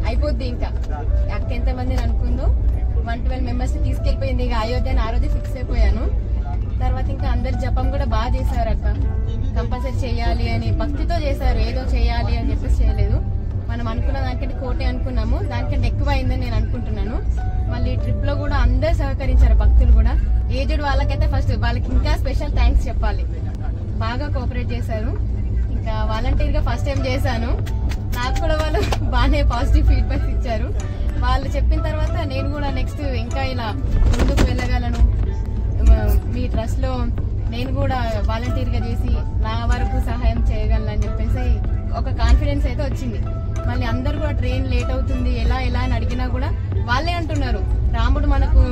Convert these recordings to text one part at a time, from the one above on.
అయిపోద్ది. ఇంకా అక్క ఎంతమందిని అనుకుందో 112 మెంబర్స్ తీసుకెళ్లిపోయింది. ఇక అయోధ్య ఆ రోజు ఫిక్స్ అయిపోయాను. తర్వాత ఇంకా అందరు జపం కూడా బాగా చేశారు అక్క. కంపల్సరీ చేయాలి అని భక్తితో చేశారు. ఏదో చేయాలి అని చెప్పేసి చేయలేదు. మనం అనుకున్న దానికంటే కోటి అనుకున్నాము, దానికంటే ఎక్కువ అయిందని నేను అనుకుంటున్నాను. మళ్ళీ ట్రిప్ లో కూడా అందరు సహకరించారు, భక్తులు కూడా. ఏజ్డ్ వాళ్ళకైతే ఫస్ట్ వాళ్ళకి ఇంకా స్పెషల్ థ్యాంక్స్ చెప్పాలి. బాగా కోఆపరేట్ చేశారు. ఇంకా వాలంటీర్ గా ఫస్ట్ టైం చేశాను. నాకు కూడా వాళ్ళు బాగానే పాజిటివ్ ఫీడ్బ్యాక్ ఇచ్చారు. వాళ్ళు చెప్పిన తర్వాత నేను కూడా నెక్స్ట్ ఇంకా ఇలా ముందుకు వెళ్ళగలను, మీ ట్రస్ట్ లో నేను కూడా వాలంటీర్ గా చేసి నా వరకు సహాయం చేయగలను అని చెప్పేసి ఒక కాన్ఫిడెన్స్ అయితే వచ్చింది. మళ్ళీ అందరు కూడా ట్రైన్ లేట్ అవుతుంది ఎలా అని అడిగినా కూడా వాళ్ళే అంటున్నారు, రాముడు మనకు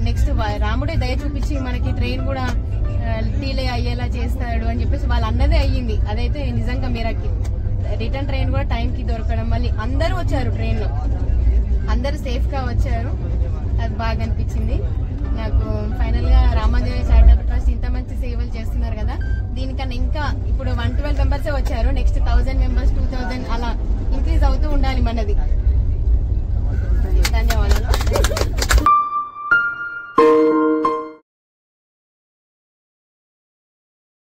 నెక్స్ట్ రాముడే దయ చూపించి మనకి ట్రైన్ కూడా డీలే అయ్యేలా చేస్తాడు అని చెప్పేసి వాళ్ళు అన్నదే అయ్యింది. అదైతే నిజంగా మీరకి రిటర్న్ ట్రైన్ కూడా టైం కి దొరకడం, మళ్ళీ అందరూ వచ్చారు ట్రైన్ లో, అందరూ సేఫ్ గా వచ్చారు. అది బాగా అనిపించింది నాకు. ఫైనల్ గా రామాంజనేయ చారిటబుల్ ట్రస్ట్ ఇంత మంచి సేవలు చేస్తున్నారు కదా, దీనికన్నా ఇంకా ఇప్పుడు 112 మెంబర్సే వచ్చారు. నెక్స్ట్ 1000 మెంబర్స్ 2000 అలా